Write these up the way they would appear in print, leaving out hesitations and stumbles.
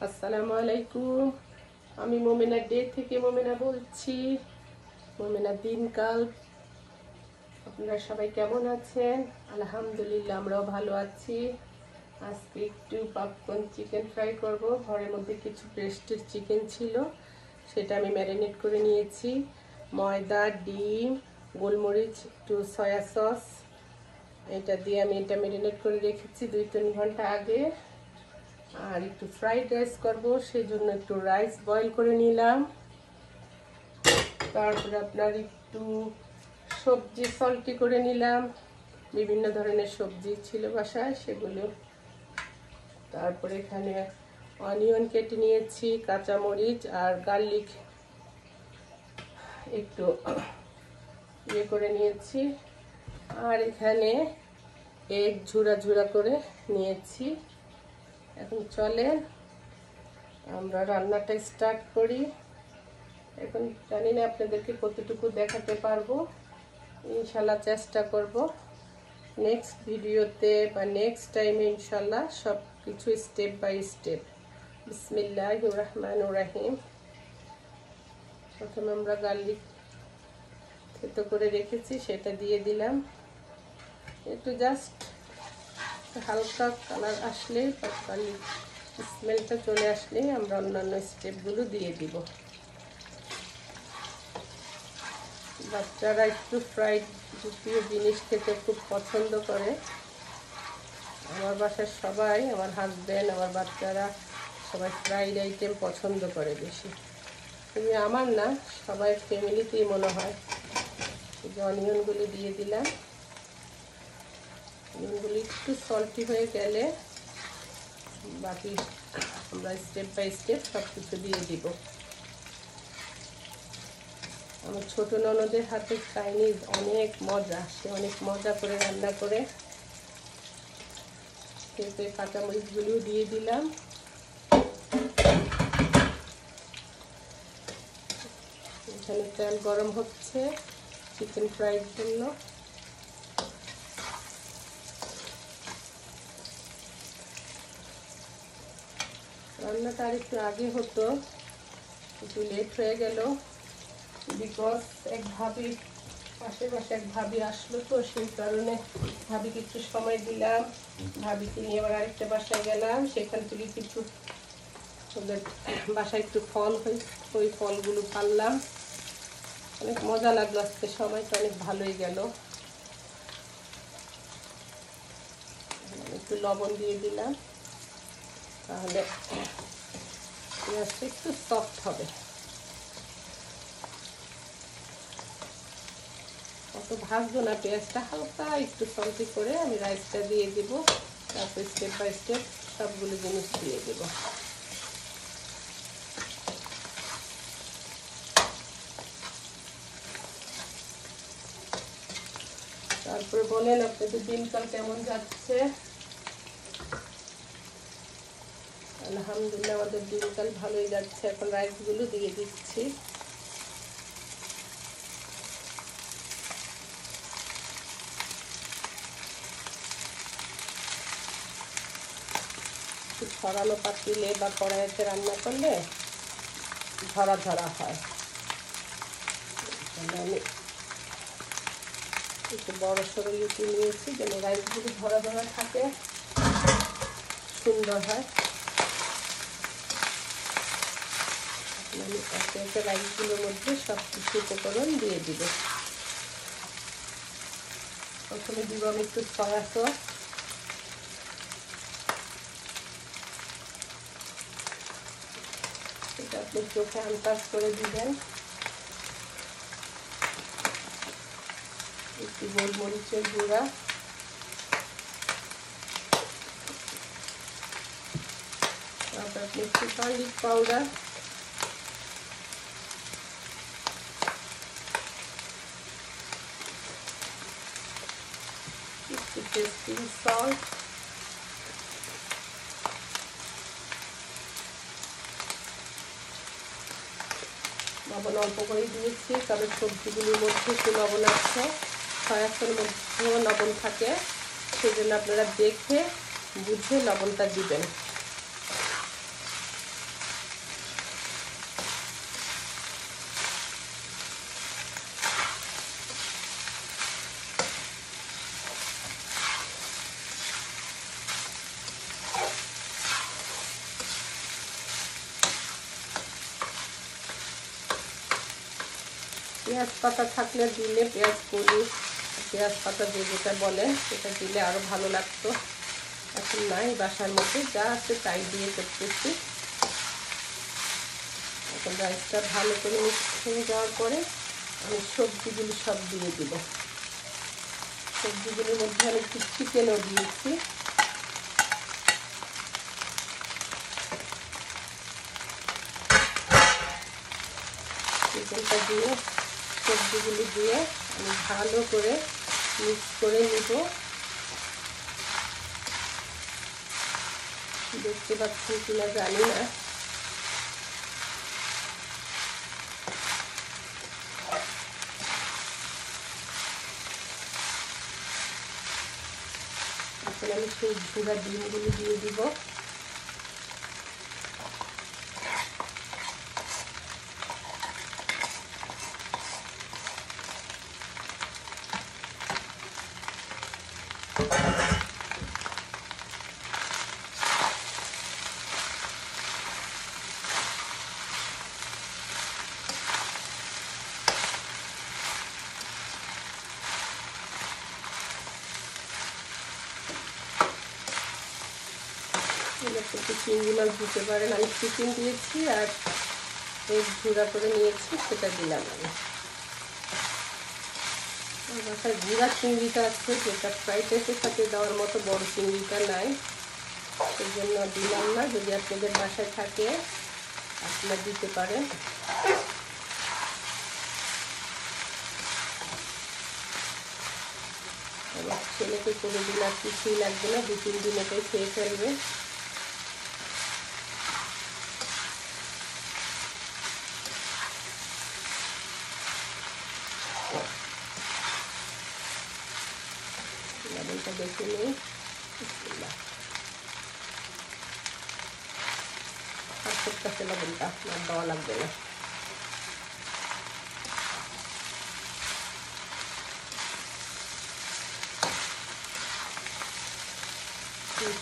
আসসালামু আলাইকুম। আমি মোমেনা ডে থেকে মোমেনা বলছি। মোমেনা দিনকাল, আপনারা সবাই কেমন আছেন? আলহামদুলিল্লাহ, আমরাও ভালো আছি। আজকে একটু পপকর্ন চিকেন ফ্রাই করব। ঘরের মধ্যে কিছু ব্রেস্টের চিকেন ছিল, সেটা আমি ম্যারিনেট করে নিয়েছি। ময়দা, ডিম, গোলমরিচ, একটু সয়া সস, এটা দিয়ে আমি এটা ম্যারিনেট করে রেখেছি 2-3 ঘন্টা আগে। আর একটু ফ্রাইড রাইস করব, সেজন্য একটু রাইস বয়েল করে নিলাম। তারপরে আপনার একটু সবজি সল্টি করে নিলাম, বিভিন্ন ধরনের সবজি ছিল বাসায় সেগুলো। তারপরে এখানে অনিয়ন কেটে নিয়েছি, কাঁচামরিচ আর গার্লিক একটু ইয়ে করে নিয়েছি। আর এখানে এগ ঝুরা ঝুরা করে নিয়েছি। এখন চলেন আমরা রান্নাটা স্টার্ট করি। এখন জানি না আপনাদেরকে কতটুকু দেখাতে পারবো, ইনশাল্লাহ চেষ্টা করব নেক্সট ভিডিওতে বা নেক্সট টাইমে ইনশাল্লাহ সব কিছু স্টেপ বাই স্টেপ। বিসমিল্লাহির রহমানির রহিম। প্রথমে আমরা গার্লিক থেতো করে রেখেছি, সেটা দিয়ে দিলাম। একটু জাস্ট হালকা কালার আসলে বা গার্লিক স্মেলটা চলে আসলেই আমরা অন্যান্য স্টেপগুলো দিয়ে দিব। বাচ্চারা একটু ফ্রাইড জাতীয় জিনিস খেতে খুব পছন্দ করে। আমার বাসার সবাই, আমার হাজব্যান্ড, আমার বাচ্চারা সবাই ফ্রাইড আইটেম পছন্দ করে বেশি। কিন্তু আমার না, সবাই ফ্যামিলিতেই মনে হয়। যে অনিয়নগুলি দিয়ে দিলাম। অনিয়নগুলি একটু সল্টি হয়ে গেলে বাকি আমরা স্টেপ বাই স্টেপ সব কিছু দিয়ে দিব। আমার ছোট ননদের হাতে চাইনিজ অনেক মজা, সে অনেক মজা করে রান্না করে। সেতে কাঁচামরিচগুলো দিয়ে দিলাম। এখানে তেল গরম হচ্ছে চিকেন ফ্রাইয়ের জন্য। রান্নাটা আর একটু আগে হতো, একটু লেট হয়ে গেল, বিকজ এক ভাবি পাশে এক ভাবি আসলো, তো সেই কারণে ভাবিকে একটু সময় দিলাম। ভাবিকে নিয়ে আবার আরেকটা বাসায় গেলাম, সেখান থেকে কিছু ওদের বাসায় একটু ফল ওই ফলগুলো পারলাম। অনেক মজা লাগলো, আজকে সময়টা অনেক ভালোই গেল। একটু লবণ দিয়ে দিলাম, তাহলে পেঁয়াজটা একটু সফট হবে। অত ভাজবো না পেঁয়াজটা, হালকা একটু সল্টি করে আমি রাইসটা দিয়ে দিব। তারপর স্টেপ বাই স্টেপ সবগুলো জিনিস দিয়ে দেব। তারপরে বলেন আপনাদের দিনকাল কেমন যাচ্ছে? আলহামদুলিল্লাহ, আমাদের দিনকাল ভালোই যাচ্ছে। এখন রাইসগুলো দিয়ে দিচ্ছি। ছড়ানো পাতিলে বা কড়াইতে রান্না করলে ধরা ধরা হয়। আমি একটু বড় সড়ো ইউটি নিয়েছি যেন রাইসগুলো ধরা ধরা থাকে, সুন্দর হয়। আমি একে একে রাইসগুলোর মধ্যে সব কিছু উপকরণ দিয়ে দিব। প্রথমে দিব আমি একটু সয়া সস। এটা আপনি চোখে আন্দাজ করে দিবেন। একটু গোলমরিচের গুঁড়া, তারপর আপনি একটু গার্লিক পাউডার, একটু টেস্টিং সল্ট, লবণ অল্প করে দিয়েছি, তবে সবজিগুলির মধ্যে একটু লবণ আছে, সয়াসের মধ্যেও লবণ থাকে, সেই জন্য আপনারা দেখে বুঝে লবণটা দিবেন। পেঁয়াজ পাতা থাকলে দিলে, পেঁয়াজ কলি, পেঁয়াজ পাতা যে যেটা বলে সেটা দিলে আরও ভালো লাগতো। এখন নাই, বাসার মধ্যে যা আছে তাই দিয়ে করতেছি। এখন রাইসটা ভালো করে মিক্স হয়ে যাওয়ার পরে আমি সবজিগুলি সব দিয়ে দিব। সবজিগুলির মধ্যে আমি একটু চিকেনও দিয়েছি। চিকেনটা দিয়ে সবজিগুলি দিয়ে আমি ভালো করে মিক্স করে নিব। দেখতে পাচ্ছি কিনা জানি না। এখন আমি সেই ভুনা ডিমগুলি দিয়ে দিব। একটু চিংড়ি মাছ দিতে পারেন। আমি চিকেন দিয়েছি আর এগ গুঁড়া করে নিয়েছি, সেটা দিলাম আমি। আমার বাসায় গুঁড়া চিংড়িটা আছে, যেটা ফ্রাইড রাইসের সাথে দেওয়ার মতো বড় চিংড়িটা নাই, সেই জন্য দিলাম না। যদি আপনাদের বাসায় থাকে আপনারা দিতে পারেন। আমার ছেলেকে করে দিলে আর কিছুই লাগবে না, 2-3 দিন এটাই খেয়ে ফেলবে। লবণটা দেখে নিই। পারফেক্ট আছে লবণটা, আর দেওয়া লাগবে না।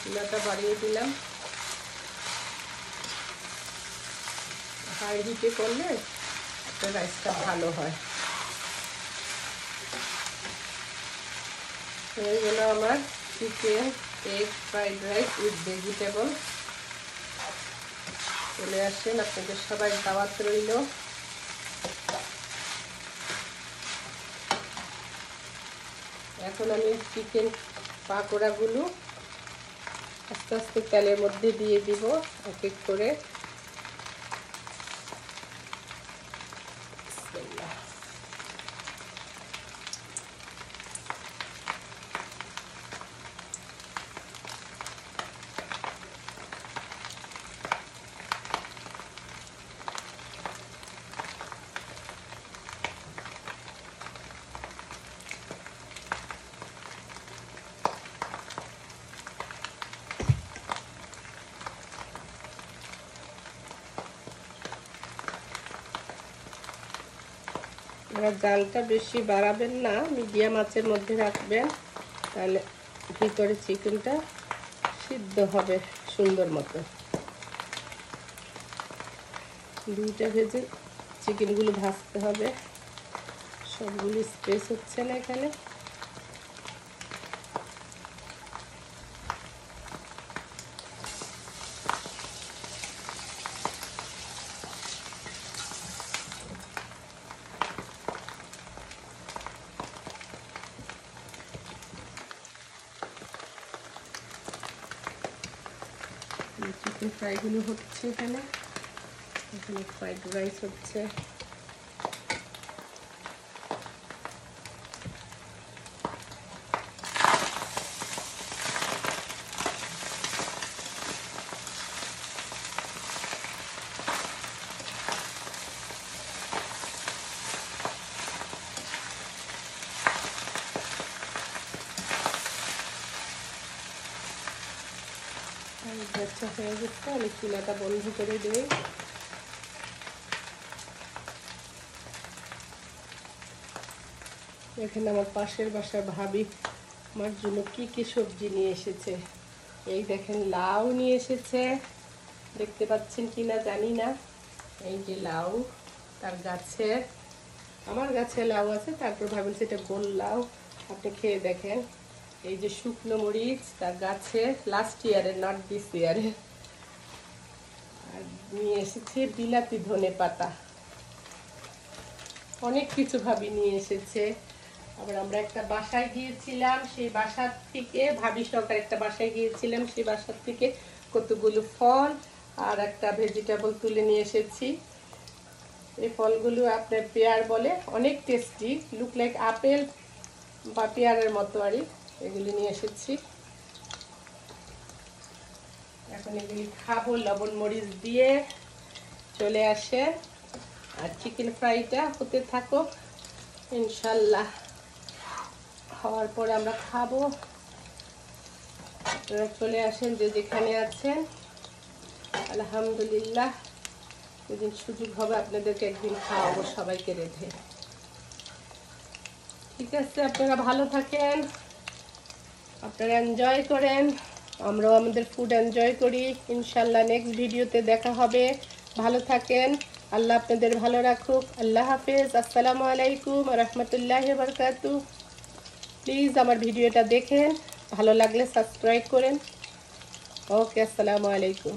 চুলাটা বাড়িয়ে দিলাম। হাই হিটে করলে একটা রাইসটা ভালো হয়। হয়ে গেল আমার chicken egg fried rice with vegetable. চলে আসেন, আপনাদের সবাই দাওয়াত রইল। এখন আমি চিকেন পাকোড়াগুলো আস্তে আস্তে তেলের মধ্যে দিয়ে দিব এক এক করে। জালটা বেশি বাড়াবেন না, মিডিয়াম আঁচের মধ্যে রাখবেন, তাহলে ভিতরে চিকেনটা সিদ্ধ হবে সুন্দর মতো। দুইটা ভেজে চিকেনগুলো ভাজতে হবে, সবগুলো স্পেস হচ্ছে না এখানে। চিকেন ফ্রাইগুলো হচ্ছে এখানে ফ্রাইড রাইস হচ্ছে। গ্যাসটা হয়ে গেছে, আমি চুলাটা বন্ধ করে দিই। এখানে আমার পাশের বাসার ভাবি আমার জন্য কি কি সবজি নিয়ে এসেছে। এই দেখেন লাউ নিয়ে এসেছে, দেখতে পাচ্ছেন কিনা জানি না। এই যে লাউ তার গাছের, আমার গাছে লাউ আছে, তারপর ভাবছি এটা গোল লাউ, আপনি খেয়ে দেখেন। এই যে শুকনো মরিচ তার গাছে, লাস্ট ইয়ারে, নট দিস ইয়ারে। আর নিয়ে এসেছে বিলাতি ধনে পাতা, অনেক কিছু ভাবি নিয়ে এসেছে। আবার আমরা একটা বাসায় গিয়েছিলাম, সেই বাসার থেকে ভাবি সহকারে একটা বাসায় গিয়েছিলাম, সেই বাসার থেকে কতগুলো ফল আর একটা ভেজিটেবল তুলে নিয়ে এসেছি। এই ফলগুলো আপনার পেয়ার বলে, অনেক টেস্টি, লুক লাইক আপেল বা পেয়ারের মতো আর। এগুলি নিয়ে এসেছি, এখন এগুলি খাবো লবণ মরিচ দিয়ে। চলে আসে, আর চিকেন ফ্রাইটা হতে থাকুক ইনশাল্লাহ। খাওয়ার পরে আমরা খাবো। আপনারা চলে আসেন যে যেখানে আছেন। আলহামদুলিল্লাহ, যেদিন সুযোগ হবে আপনাদেরকে একদিন খাওয়াবো সবাইকে রেঁধে। ঠিক আছে, আপনারা ভালো থাকেন, আপনারা এনজয় করেন, আমরাও আমাদের ফুড এনজয় করি। ইনশাল্লাহ নেক্সট ভিডিওতে দেখা হবে। ভালো থাকেন, আল্লাহ আপনাদের ভালো রাখুক। আল্লাহ হাফেজ। আসসালামু আলাইকুম রহমতুল্লাহি ওয়া বারাকাতুহু। প্লিজ আমার ভিডিওটা দেখেন, ভালো লাগলে সাবস্ক্রাইব করেন। ওকে, আসসালামু আলাইকুম।